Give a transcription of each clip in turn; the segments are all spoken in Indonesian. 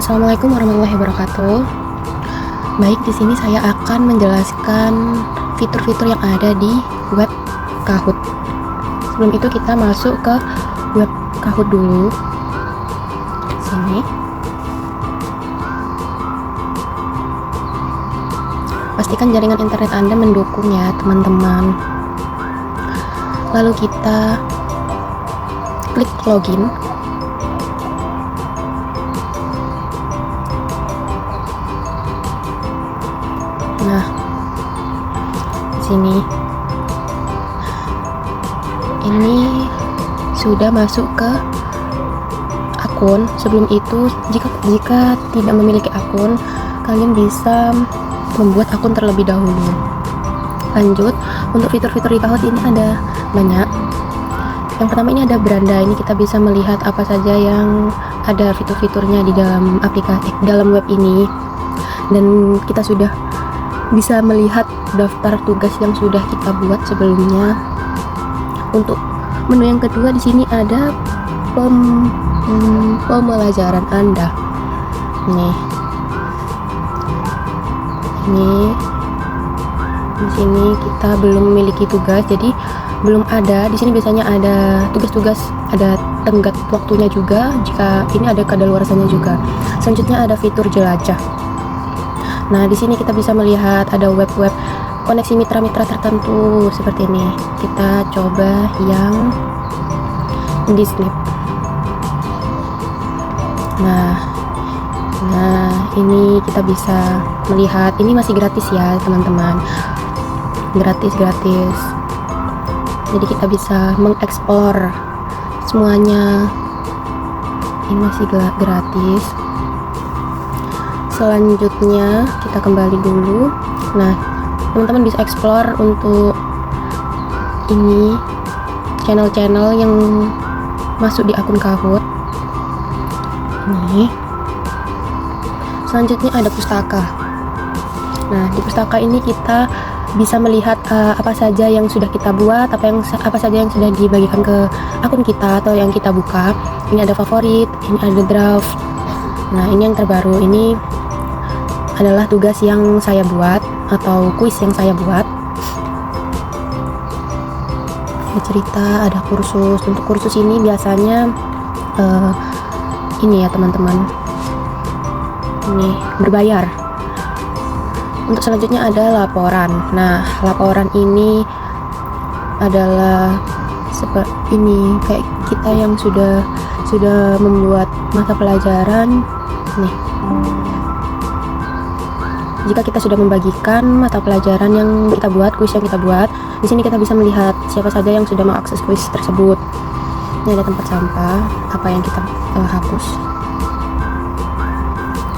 Assalamualaikum warahmatullahi wabarakatuh. Baik, di sini saya akan menjelaskan fitur-fitur yang ada di web Kahoot. Sebelum itu kita masuk ke web Kahoot dulu. Sini. Pastikan jaringan internet Anda mendukung ya, teman-teman. Lalu kita klik login. Nah, di sini ini sudah masuk ke akun. Sebelum itu, jika tidak memiliki akun, kalian bisa membuat akun terlebih dahulu. Lanjut, untuk fitur-fitur di Kahoot ini ada banyak. Yang pertama ini ada beranda. Ini kita bisa melihat apa saja yang ada fitur-fiturnya di dalam aplikasi, dalam web ini, dan kita sudah bisa melihat daftar tugas yang sudah kita buat sebelumnya. Untuk menu yang kedua di sini ada pembelajaran Anda. Ini di sini kita belum memiliki tugas, jadi belum ada. Di sini biasanya ada tugas-tugas, ada tenggat waktunya juga. Jika ini ada kadaluarsanya juga. Selanjutnya ada fitur jelajah. Nah, di sini kita bisa melihat ada web-web koneksi mitra-mitra tertentu seperti ini. Kita coba yang di Snap. Nah, ini kita bisa melihat. Ini masih gratis ya, teman-teman. Gratis. Jadi kita bisa mengeksplor semuanya. Ini masih gratis. Selanjutnya kita kembali dulu. Nah, teman-teman bisa explore untuk ini channel-channel yang masuk di akun Kahoot. Ini. Selanjutnya ada pustaka. Nah, di pustaka ini kita bisa melihat apa saja yang sudah kita buat, apa saja yang sudah dibagikan ke akun kita atau yang kita buka. Ini ada favorit, ini ada draft. Nah, ini yang terbaru. Ini adalah tugas yang saya buat atau kuis yang saya buat. Ada cerita, ada kursus. Untuk kursus ini biasanya ini ya, teman-teman, ini berbayar. Untuk selanjutnya ada laporan. Nah, laporan ini adalah seperti ini, kayak kita yang sudah membuat mata pelajaran nih. Jika kita sudah membagikan mata pelajaran yang kita buat, kuis yang kita buat, di sini kita bisa melihat siapa saja yang sudah mengakses kuis tersebut. Ini ada tempat sampah, apa yang kita hapus.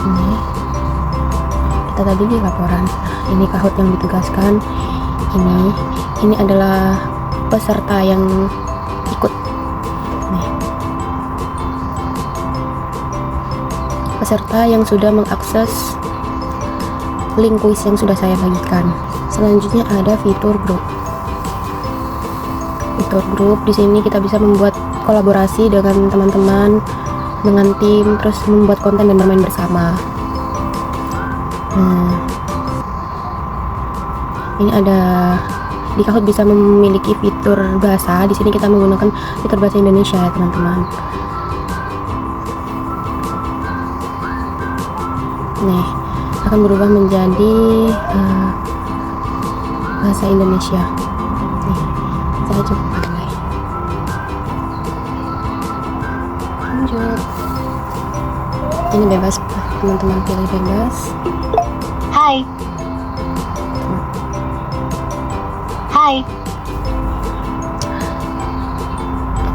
Ini kita tadi di laporan. Ini Kahoot yang ditugaskan. Ini adalah peserta yang ikut. Nih. Peserta yang sudah mengakses link kuis yang sudah saya bagikan. Selanjutnya ada fitur grup. Fitur grup di sini kita bisa membuat kolaborasi dengan teman-teman, dengan tim, terus membuat konten dan bermain bersama. Nah, ini ada di Kahoot bisa memiliki fitur bahasa. Di sini kita menggunakan fitur bahasa Indonesia ya, teman-teman. Nih, akan berubah menjadi bahasa Indonesia. Nih, saya coba mulai. Lanjut. Ini bebas, teman-teman pilih bebas. Hai.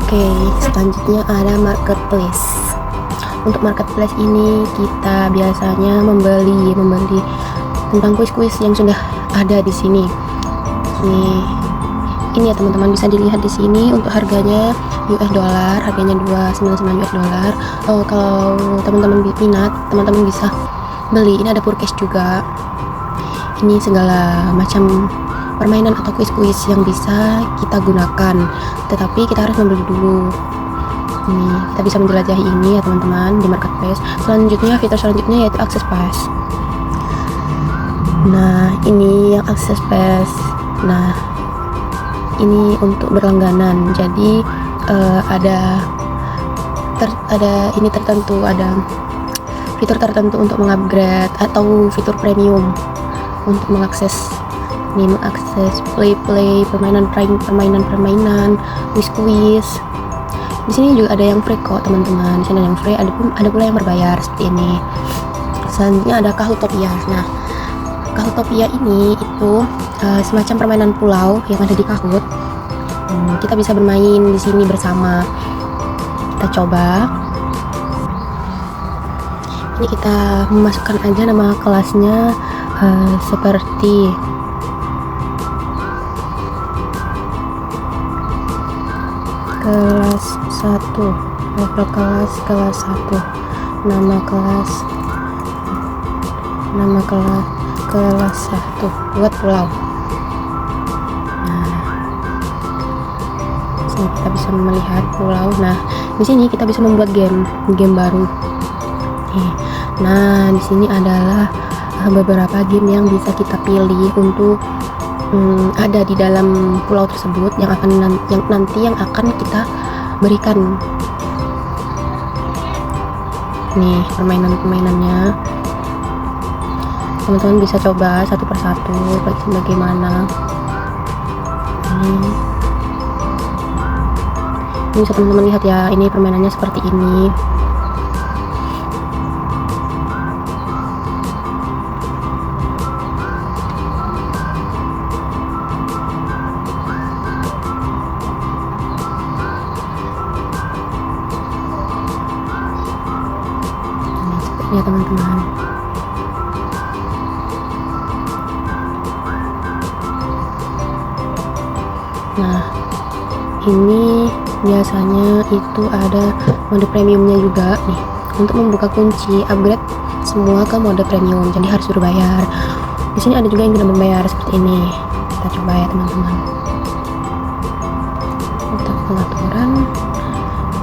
Oke, selanjutnya ada marketplace. Untuk marketplace ini kita biasanya membeli tentang kuis-kuis yang sudah ada di sini. Ini ya, teman-teman, bisa dilihat di sini. Untuk harganya US dollar, harganya 299 US dollar. Kalau teman-teman minat, teman-teman bisa beli. Ini ada purchase juga. Ini segala macam permainan atau kuis-kuis yang bisa kita gunakan, tetapi kita harus membeli dulu. Ini kita bisa menjelajahi ini ya teman-teman di marketplace. Selanjutnya, fitur selanjutnya yaitu akses pass. Nah, ini yang akses pass. Nah, ini untuk berlangganan. Jadi ada ini tertentu, ada fitur tertentu untuk mengupgrade atau fitur premium untuk mengakses play permainan quiz. Di sini juga ada yang free kok teman-teman. Di sini ada yang free, ada pula yang berbayar seperti ini. Selanjutnya ada Kahootopia. Nah, Kahootopia ini itu semacam permainan pulau yang ada di Kahoot. Kita bisa bermain di sini bersama. Kita coba. Ini kita memasukkan aja nama kelasnya seperti kelas 1, level kelas 1, nama kelas 1 buat pulau. Nah, sini kita bisa melihat pulau. Nah, di sini kita bisa membuat game baru. Nah, di sini adalah beberapa game yang bisa kita pilih untuk ada di dalam pulau tersebut yang nanti akan kita berikan. Nih permainannya, teman-teman bisa coba satu persatu bagaimana. Ini bisa teman-teman lihat ya, ini permainannya seperti ini. Ya teman-teman, nah ini biasanya itu ada mode premiumnya juga nih. Untuk membuka kunci upgrade semua ke mode premium, jadi harus berbayar. Di sini ada juga yang tidak membayar seperti ini. Kita coba ya teman-teman. Untuk pengaturan,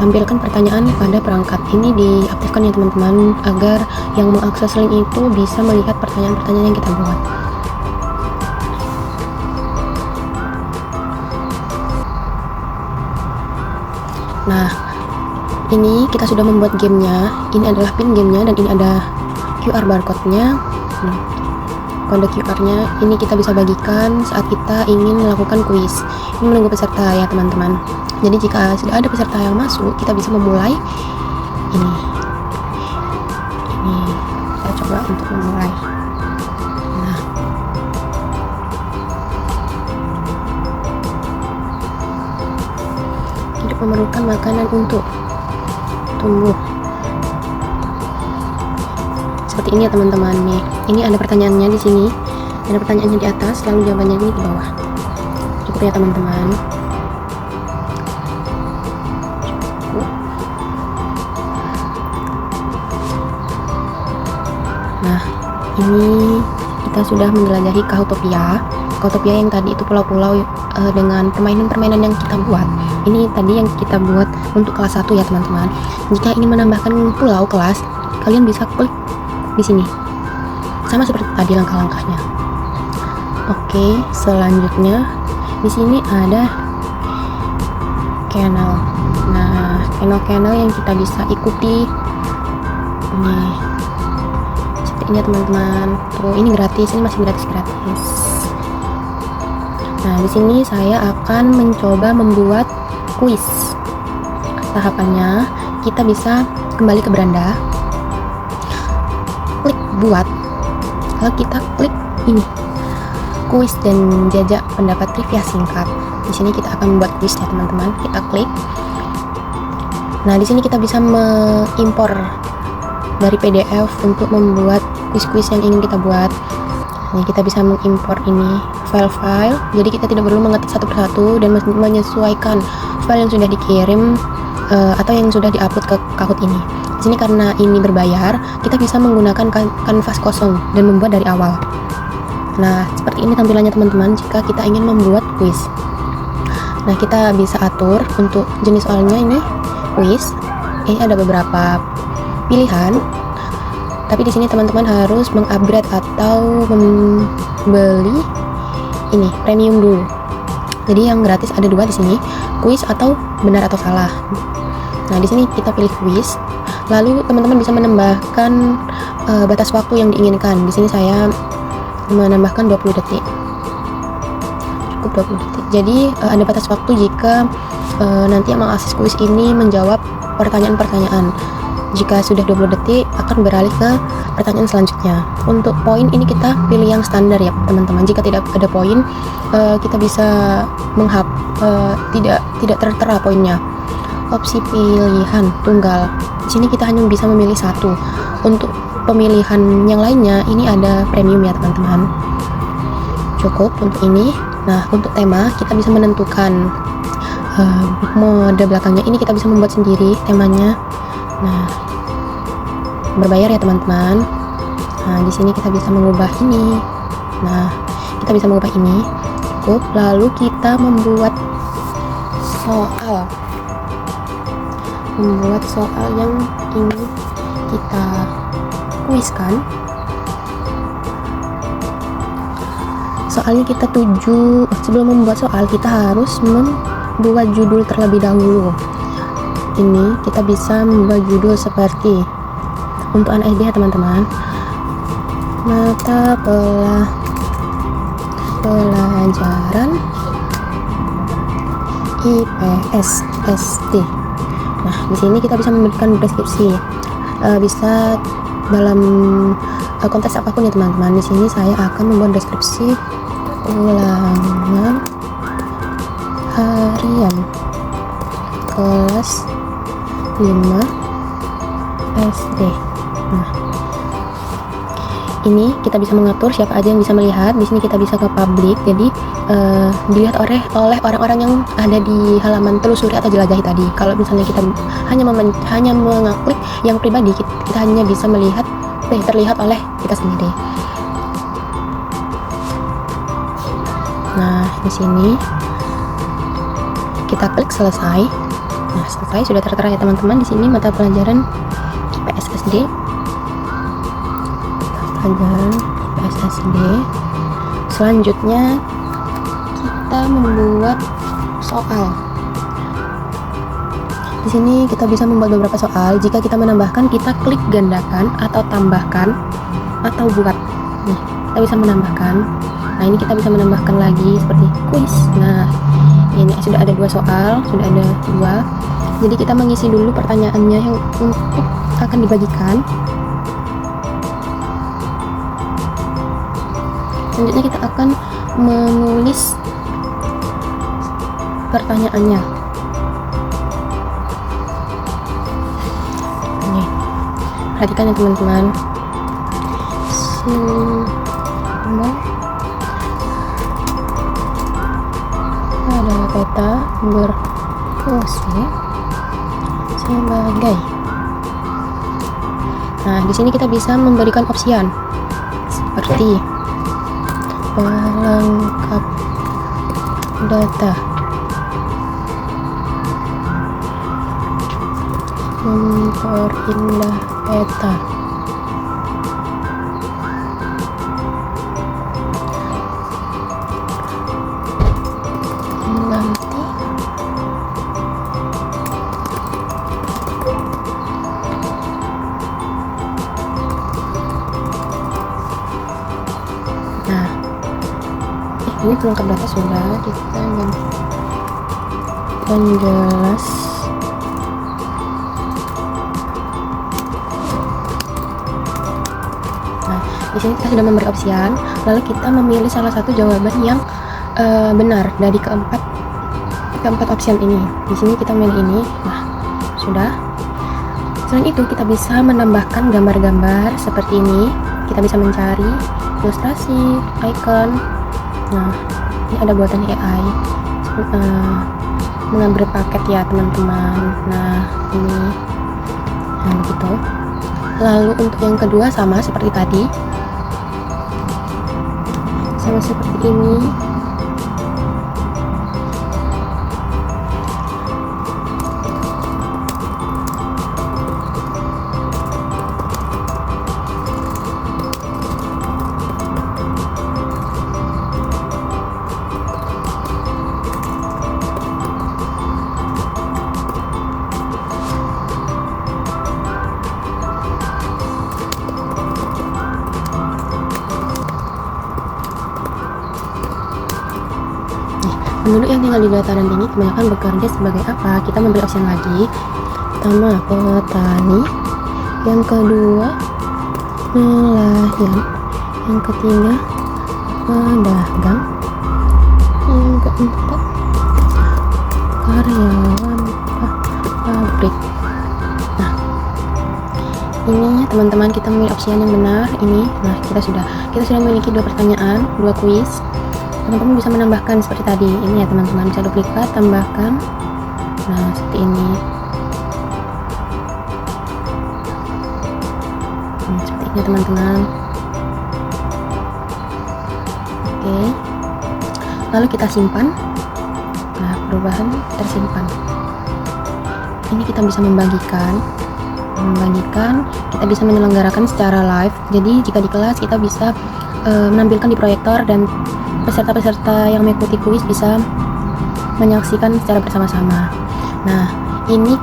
tampilkan pertanyaan pada perangkat. Ini diaktifkan ya teman-teman, agar yang mengakses link itu bisa melihat pertanyaan-pertanyaan yang kita buat. Nah, ini kita sudah membuat gamenya. Ini adalah pin gamenya dan ini ada QR barcode-nya. Nah, kode QR-nya ini kita bisa bagikan saat kita ingin melakukan kuis. Ini menunggu peserta ya teman-teman. Jadi jika sudah ada peserta yang masuk, kita bisa memulai ini kita coba untuk memulai. Nah, hidup memerlukan makanan untuk tumbuh. Seperti ini ya teman-teman nih. Ini ada pertanyaannya di sini, ada pertanyaannya di atas, lalu jawabannya ini di bawah. Cukup ya teman-teman. Nah, ini kita sudah menjelajahi Kahootopia yang tadi itu pulau-pulau dengan permainan-permainan yang kita buat. Ini tadi yang kita buat untuk kelas 1 ya teman-teman. Jika ingin menambahkan pulau kelas, kalian bisa klik di sini. Sama seperti tadi langkah-langkahnya. Oke, selanjutnya di sini ada channel. Nah, channel yang kita bisa ikuti. Nih. Ini teman-teman. Tuh, ini gratis, ini masih gratis. Nah, di sini saya akan mencoba membuat kuis. Tahapannya, kita bisa kembali ke beranda, klik buat, lalu kita klik ini, kuis dan jajak pendapat trivia singkat. Di sini kita akan membuat kuis ya teman-teman. Kita klik. Nah, di sini kita bisa mengimpor dari PDF untuk membuat kuis-kuis yang ingin kita buat. Nah, kita bisa mengimpor ini file-file, jadi kita tidak perlu mengetik satu persatu dan menyesuaikan file yang sudah dikirim atau yang sudah diupload ke Kahoot ini. Di sini karena ini berbayar, kita bisa menggunakan kanvas kosong dan membuat dari awal. Nah, seperti ini tampilannya teman-teman jika kita ingin membuat kuis. Nah, kita bisa atur untuk jenis soalnya ini kuis. Ini ada beberapa pilihan, tapi di sini teman-teman harus mengupgrade atau membeli ini premium dulu. Jadi yang gratis ada dua di sini, kuis atau benar atau salah. Nah, di sini kita pilih kuis. Lalu teman-teman bisa menambahkan batas waktu yang diinginkan. Di sini saya menambahkan 20 detik. Cukup 20 detik. Jadi ada batas waktu jika nanti yang mengakses kuis ini menjawab pertanyaan-pertanyaan. Jika sudah 20 detik akan beralih ke pertanyaan selanjutnya. Untuk poin ini kita pilih yang standar ya teman-teman. Jika tidak ada poin, kita bisa tidak tertera poinnya. Opsi pilihan tunggal. Di sini kita hanya bisa memilih satu. Untuk pemilihan yang lainnya ini ada premium ya teman-teman. Cukup untuk ini. Nah, untuk tema kita bisa menentukan mode belakangnya. Ini kita bisa membuat sendiri temanya. Nah, berbayar ya teman-teman. Nah, di sini kita bisa mengubah ini. Nah, kita bisa mengubah ini. Cukup. Lalu kita membuat soal yang ingin kita kuiskan. Soalnya kita tuju. Sebelum membuat soal kita harus membuat judul terlebih dahulu. Ini kita bisa membuat judul seperti untuk anak SD ya teman-teman, mata pelajaran IPS SD. Nah, di sini kita bisa memberikan deskripsi, bisa dalam konteks apapun ya teman-teman. Di sini saya akan membuat deskripsi ulangan harian kelas 5 SD. Nah, ini kita bisa mengatur siapa aja yang bisa melihat. Di sini kita bisa ke publik, jadi dilihat oleh orang-orang yang ada di halaman telusuri atau jelajahi tadi. Kalau misalnya kita hanya mengaklik yang pribadi, kita hanya bisa melihat terlihat oleh kita sendiri. Nah, di sini kita klik selesai. Nah, selesai, sudah tertera ya teman-teman. Di sini mata pelajaran IPS SD. Pelajaran IPS SD. Selanjutnya kita membuat soal. Di sini kita bisa membuat beberapa soal. Jika kita menambahkan, kita klik gandakan atau tambahkan atau buat. Nih, kita bisa menambahkan. Nah, ini kita bisa menambahkan lagi seperti kuis. Nah, ini sudah ada 2 soal, sudah ada 2. Jadi kita mengisi dulu pertanyaannya yang untuk akan dibagikan. Selanjutnya kita akan menulis pertanyaannya. Nih, perhatikan ya teman-teman. Ada peta berfungsi sebagai. Nah, di sini kita bisa memberikan opsian seperti pelengkap data, memperindah peta, nanti ini pelengkap data sudah kita dan jelas. Nah, di sini kita sudah memberi opsian, lalu kita memilih salah satu jawaban yang benar dari keempat opsian ini. Di sini kita memilih ini. Nah, sudah. Selain itu kita bisa menambahkan gambar-gambar seperti ini. Kita bisa mencari ilustrasi, icon. Nah, ini ada buatan AI, mengambil paket ya teman-teman. Nah, ini, nah begitu. Lalu untuk yang kedua sama seperti tadi, sama seperti ini. penduduk yang tinggal di dataran tinggi kebanyakan bekerja sebagai apa? Kita memberi opsi lagi. Pertama, petani. Yang kedua, nelayan. Yang ketiga, pedagang. Yang keempat, karyawan pabrik. Nah, ini teman-teman, kita memilih opsi yang benar ini. Nah, kita sudah memiliki 2 pertanyaan, 2 kuis. Teman-teman bisa menambahkan seperti tadi ini ya teman-teman, bisa duplikat, tambahkan. Nah, seperti ini. Seperti ini teman-teman. Oke, lalu kita simpan. Nah, perubahan tersimpan. Ini kita bisa membagikan, kita bisa menyelenggarakan secara live. Jadi jika di kelas kita bisa menampilkan di proyektor dan peserta-peserta yang mengikuti kuis bisa menyaksikan secara bersama-sama. Nah, ini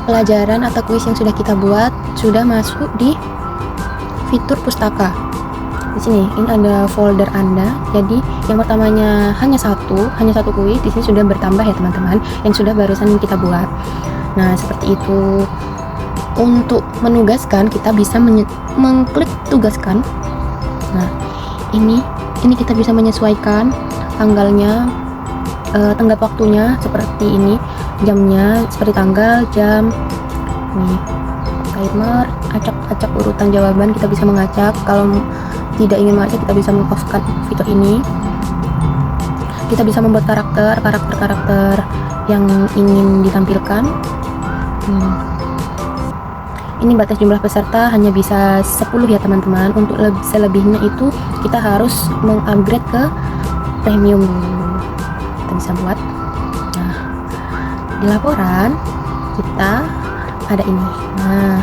pelajaran atau kuis yang sudah kita buat sudah masuk di fitur pustaka. Di sini ini ada folder Anda. Jadi yang pertamanya hanya satu kuis, di sini sudah bertambah ya teman-teman yang sudah barusan kita buat. Nah, seperti itu. Untuk menugaskan kita bisa mengklik tugaskan. Nah, ini kita bisa menyesuaikan tanggalnya, tenggat waktunya seperti ini, jamnya seperti tanggal, jam. Nih, timer, acak urutan jawaban kita bisa mengacak. Kalau tidak ingin mengacak kita bisa meng-off-kan fitur ini. Kita bisa membuat karakter yang ingin ditampilkan. Ini batas jumlah peserta hanya bisa 10 ya teman-teman. Untuk selebihnya itu kita harus mengupgrade ke premium dulu. Kita bisa buat. Nah, di laporan kita ada ini. Nah,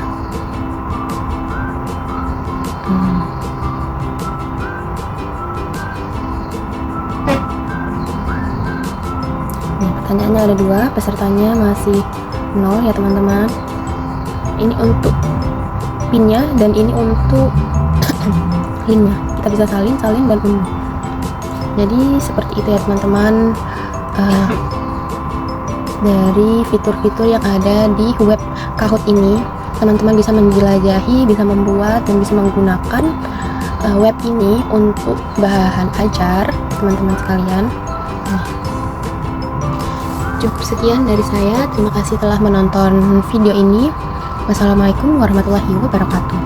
pertanyaannya ada 2, pesertanya masih 0 ya teman-teman. Ini untuk pinnya dan ini untuk linknya. Kita bisa salin dan unduh. Jadi seperti itu ya teman-teman, dari fitur-fitur yang ada di web Kahoot ini. Teman-teman bisa menjelajahi, bisa membuat dan bisa menggunakan web ini untuk bahan ajar teman-teman sekalian. Cukup sekian dari saya. Terima kasih telah menonton video ini. Wassalamualaikum warahmatullahi wabarakatuh.